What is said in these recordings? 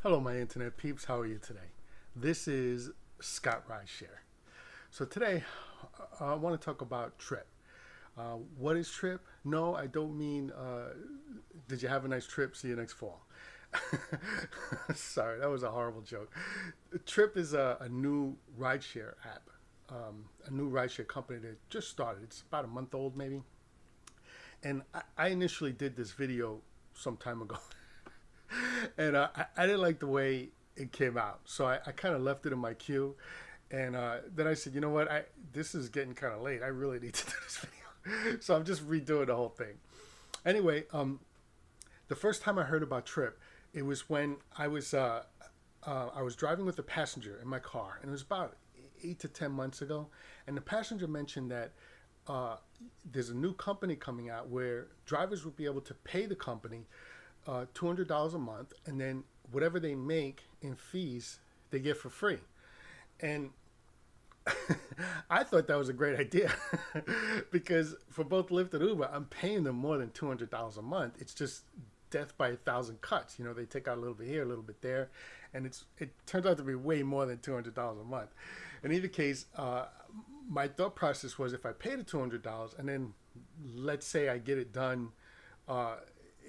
Hello, my internet peeps. How are you today? This is Scott Rideshare. So today, I want to talk about Trip. What is Trip? No, I don't mean did you have a nice trip? See you next fall. Sorry, that was a horrible joke. Trip is a new rideshare app, a new rideshare company that just started. It's about a month old, maybe. And I initially did this video some time ago. And I didn't like the way it came out, so I kind of left it in my queue. And then I said, you know what, this is getting kind of late. I really need to do this video, so I'm just redoing the whole thing. Anyway, the first time I heard about Trip, it was when I was driving with a passenger in my car, and it was about 8 to 10 months ago. And the passenger mentioned that there's a new company coming out where drivers will be able to pay the company $200 a month, and then whatever they make in fees, they get for free. And I thought that was a great idea because for both Lyft and Uber, I'm paying them more than $200 a month. It's just death by a thousand cuts. You know, they take out a little bit here, a little bit there, and it turns out to be way more than $200 a month. In either case, my thought process was if I pay the $200 and then let's say I get it done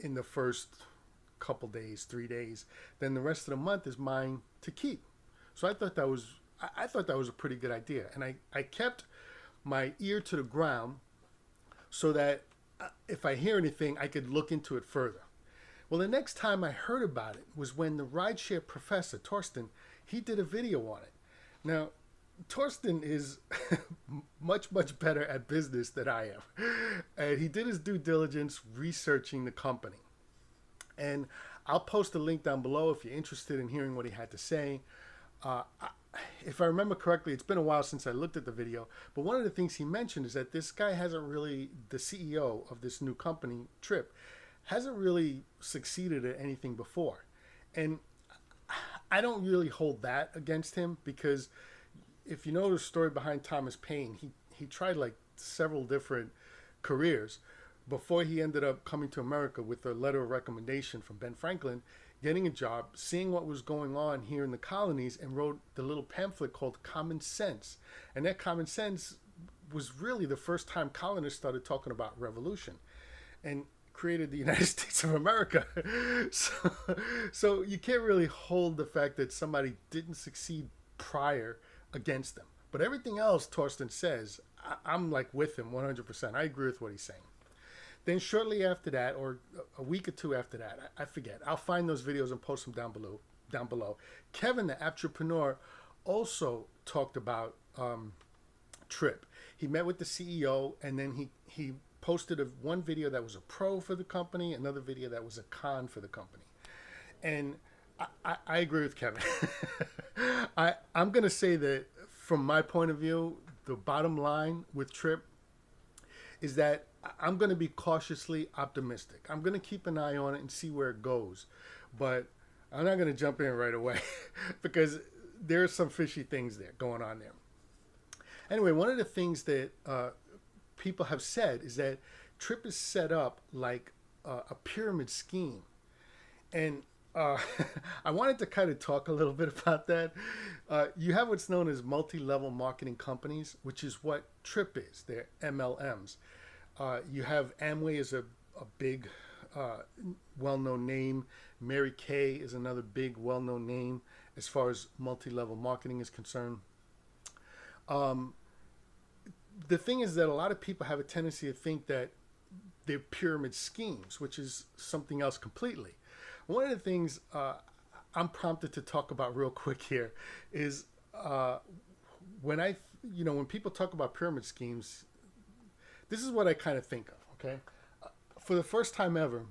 in the first couple days, 3 days, then the rest of the month is mine to keep. So I thought that was a pretty good idea, and I kept my ear to the ground so that if I hear anything, I could look into it further. Well, the next time I heard about it was when the Rideshare Professor, Torsten, he did a video on it. Now, Torsten is much better at business than I am. And he did his due diligence researching the company. And I'll post a link down below if you're interested in hearing what he had to say. If I remember correctly, it's been a while since I looked at the video, but one of the things he mentioned is that this guy hasn't really, the CEO of this new company, Trip, hasn't really succeeded at anything before. And I don't really hold that against him because if you know the story behind Thomas Paine, he tried like several different careers before he ended up coming to America with a letter of recommendation from Ben Franklin, getting a job, seeing what was going on here in the colonies, and wrote the little pamphlet called Common Sense. And that Common Sense was really the first time colonists started talking about revolution and created the United States of America. So you can't really hold the fact that somebody didn't succeed prior against them. But everything else Torsten says, I'm like with him 100%. I agree with what he's saying. Then shortly after that, or a week or two after that, I forget. I'll find those videos and post them down below. Kevin, the Apptrepreneur, also talked about Trip. He met with the CEO, and then he posted one video that was a pro for the company, another video that was a con for the company. And I agree with Kevin. I'm going to say that from my point of view, the bottom line with Trip is that I'm going to be cautiously optimistic. I'm going to keep an eye on it and see where it goes. But I'm not going to jump in right away because there are some fishy things there going on there. Anyway, one of the things that people have said is that Trip is set up like a pyramid scheme. And I wanted to kind of talk a little bit about that. You have what's known as multi-level marketing companies, which is what Trip is. They're MLMs. You have Amway as a big, well-known name. Mary Kay is another big, well-known name as far as multi-level marketing is concerned. The thing is that a lot of people have a tendency to think that they're pyramid schemes, which is something else completely. One of the things I'm prompted to talk about real quick here is when people talk about pyramid schemes, this is what I kind of think of, okay? For the first time ever,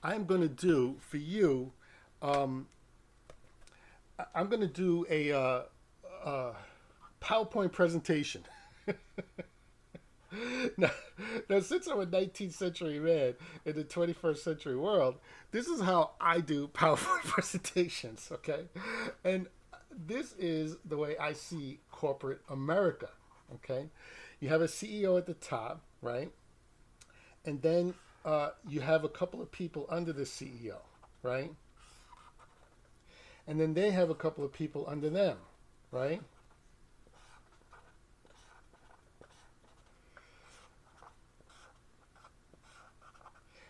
I'm going to do for you, I'm going to do a PowerPoint presentation. now, since I'm a 19th century man in the 21st century world, this is how I do PowerPoint presentations, okay? And this is the way I see corporate America, okay? You have a CEO at the top, right? And then you have a couple of people under the CEO, right? and then they have a couple of people under them, right?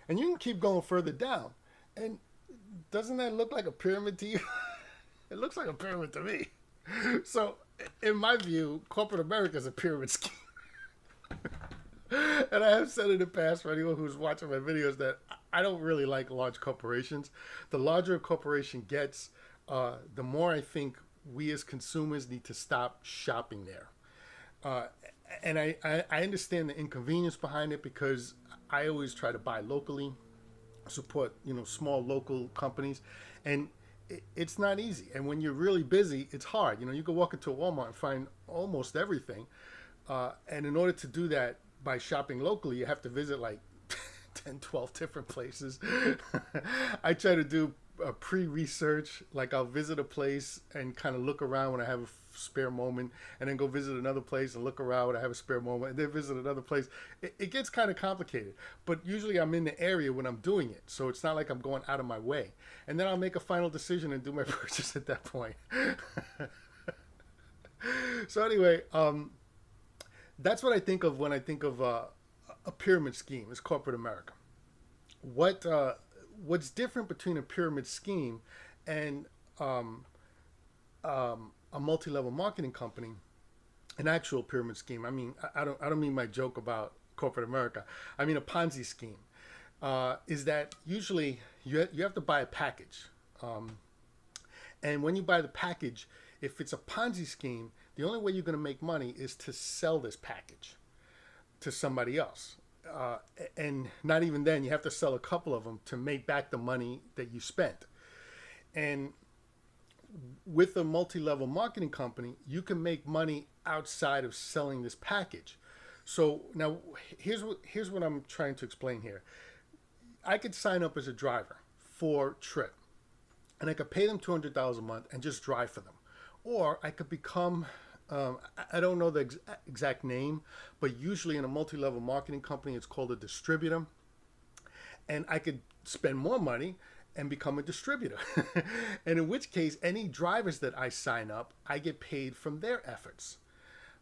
And you can keep going further down. And doesn't that look like a pyramid to you? It looks like a pyramid to me. So, in my view, corporate America is a pyramid scheme. And I have said in the past for anyone who's watching my videos that I don't really like large corporations. The larger a corporation gets, the more I think we as consumers need to stop shopping there. And I understand the inconvenience behind it because I always try to buy locally, support small local companies, and it's not easy. And when you're really busy, it's hard. You can walk into a Walmart and find almost everything, and in order to do that by shopping locally, you have to visit like 10, 12 different places. I try to do a pre-research, like I'll visit a place and kind of look around when I have a spare moment, and then go visit another place and look around when I have a spare moment, and then visit another place. It gets kind of complicated, but usually I'm in the area when I'm doing it, so it's not like I'm going out of my way. And then I'll make a final decision and do my purchase at that point. So anyway, that's what I think of when I think of a pyramid scheme. Is corporate America. What's different between a pyramid scheme and a multi-level marketing company, an actual pyramid scheme? I mean, I don't mean my joke about corporate America. I mean a Ponzi scheme. Is that usually you have to buy a package, and when you buy the package, if it's a Ponzi scheme, the only way you're going to make money is to sell this package to somebody else. And not even then, you have to sell a couple of them to make back the money that you spent. And with a multi-level marketing company, you can make money outside of selling this package. So now here's what I'm trying to explain here. I could sign up as a driver for Tryp, and I could pay them $200 a month and just drive for them. Or I could become, I don't know the exact name, but usually in a multi-level marketing company, it's called a distributor. And I could spend more money and become a distributor. And in which case, any drivers that I sign up, I get paid from their efforts.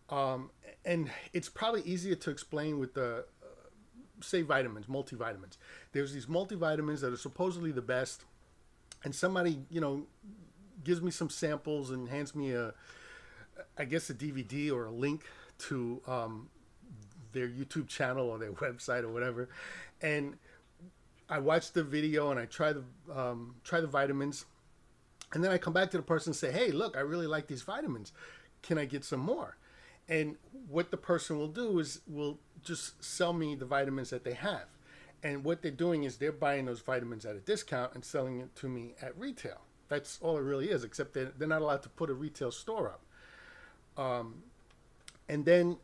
And it's probably easier to explain with the, say, vitamins, multivitamins. There's these multivitamins that are supposedly the best, and somebody, gives me some samples and hands me a DVD or a link to their YouTube channel or their website or whatever, and I watch the video and I try the vitamins, and then I come back to the person and say, hey, look, I really like these vitamins. Can I get some more? And what the person will do is will just sell me the vitamins that they have. And what they're doing is they're buying those vitamins at a discount and selling it to me at retail. That's all it really is, except they're not allowed to put a retail store up. And then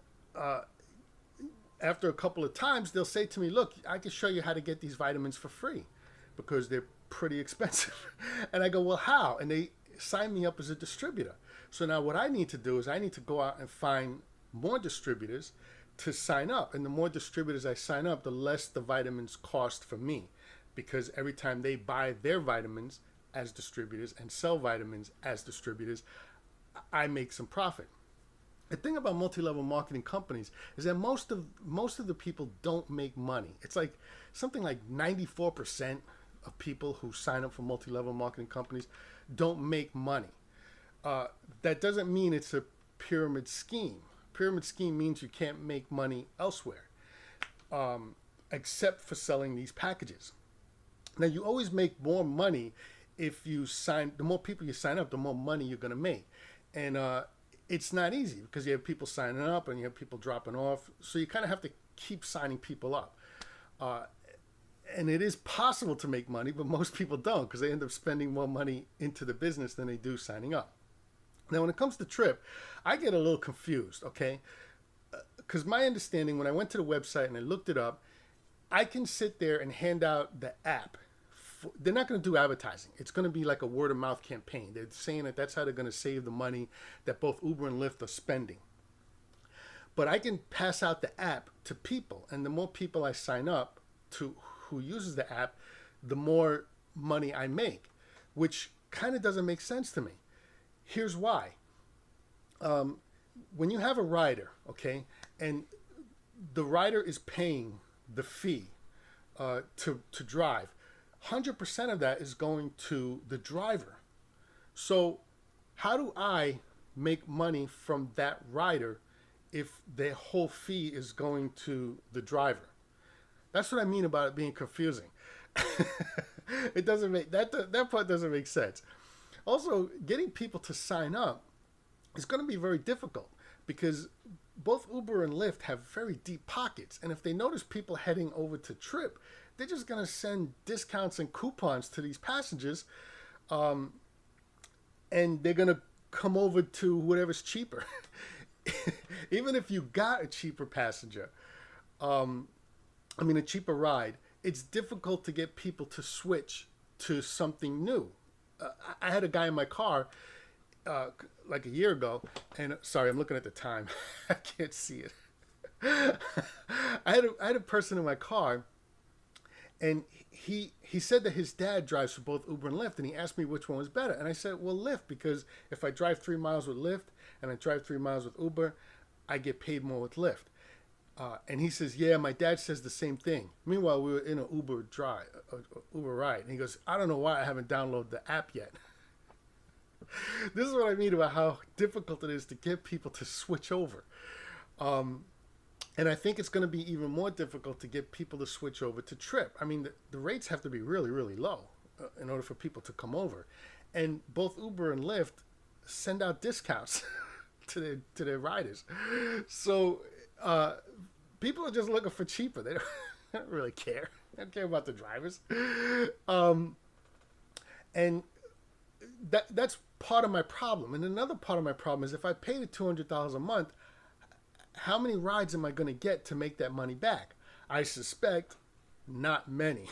after a couple of times, they'll say to me, look, I can show you how to get these vitamins for free because they're pretty expensive. And I go, well, how? And they sign me up as a distributor. So now what I need to do is I need to go out and find more distributors to sign up. And the more distributors I sign up, the less the vitamins cost for me, because every time they buy their vitamins as distributors and sell vitamins as distributors, I make some profit. The thing about multi-level marketing companies is that most of the people don't make money. It's like something like 94% of people who sign up for multi-level marketing companies don't make money. That doesn't mean it's a pyramid scheme. Pyramid scheme means you can't make money elsewhere, except for selling these packages. Now, you always make more money if you sign. The more people you sign up, the more money you're going to make. And it's not easy because you have people signing up and you have people dropping off. So you kind of have to keep signing people up. And it is possible to make money, but most people don't because they end up spending more money into the business than they do signing up. Now, when it comes to Tryp, I get a little confused, okay? Because my understanding, when I went to the website and I looked it up, I can sit there and hand out the app. They're not going to do advertising. It's going to be like a word-of-mouth campaign. They're saying that that's how they're going to save the money that both Uber and Lyft are spending. But I can pass out the app to people, and the more people I sign up to who uses the app, the more money I make, which kind of doesn't make sense to me. Here's why. When you have a rider, okay, and the rider is paying the fee to drive, 100% of that is going to the driver. So how do I make money from that rider if their whole fee is going to the driver? That's what I mean about it being confusing. It doesn't make that part doesn't make sense. Also, getting people to sign up is going to be very difficult because both Uber and Lyft have very deep pockets, and if they notice people heading over to Tryp, they're just going to send discounts and coupons to these passengers, and they're going to come over to whatever's cheaper. Even if you got a cheaper passenger, a cheaper ride, it's difficult to get people to switch to something new. I had a guy in my car like a year ago, and sorry, I'm looking at the time. I can't see it. I had a person in my car, and he said that his dad drives for both Uber and Lyft, and he asked me which one was better. And I said, well, Lyft, because if I drive 3 miles with Lyft and I drive 3 miles with Uber, I get paid more with Lyft. And he says, yeah, my dad says the same thing. Meanwhile, we were in an Uber ride. And he goes, I don't know why I haven't downloaded the app yet. This is what I mean about how difficult it is to get people to switch over. And I think it's going to be even more difficult to get people to switch over to Tryp. I mean, the rates have to be really, really low in order for people to come over. And both Uber and Lyft send out discounts to their riders. So people are just looking for cheaper. They don't really care. They don't care about the drivers. And that's part of my problem. And another part of my problem is if I pay the $200 a month, how many rides am I going to get to make that money back? I suspect not many.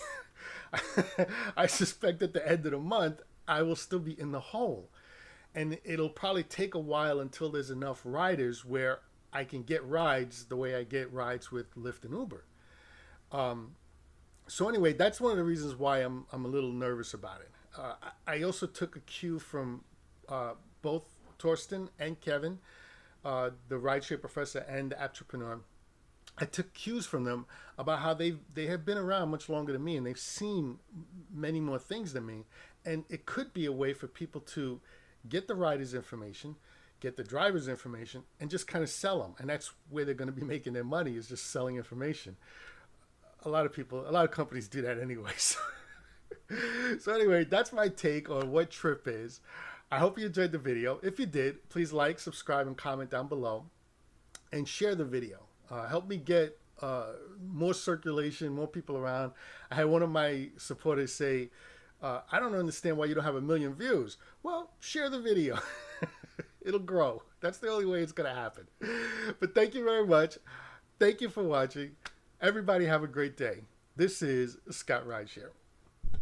I suspect at the end of the month, I will still be in the hole. And it'll probably take a while until there's enough riders where I can get rides the way I get rides with Lyft and Uber. So anyway, that's one of the reasons why I'm a little nervous about it. I also took a cue from both Torsten and Kevin, the Rideshare Professor and the Apptrepreneur. I took cues from them about how they have been around much longer than me, and they've seen many more things than me. And it could be a way for people to get the riders' information, get the driver's information, and just kind of sell them. And that's where they're going to be making their money, is just selling information. A lot of companies do that anyway. So anyway, that's my take on what Tryp is. I hope you enjoyed the video. If you did, please like, subscribe, and comment down below. And share the video. Help me get more circulation, more people around. I had one of my supporters say, I don't understand why you don't have 1 million views. Well, share the video. It'll grow. That's the only way it's going to happen. But thank you very much. Thank you for watching. Everybody have a great day. This is Scott Rideshare.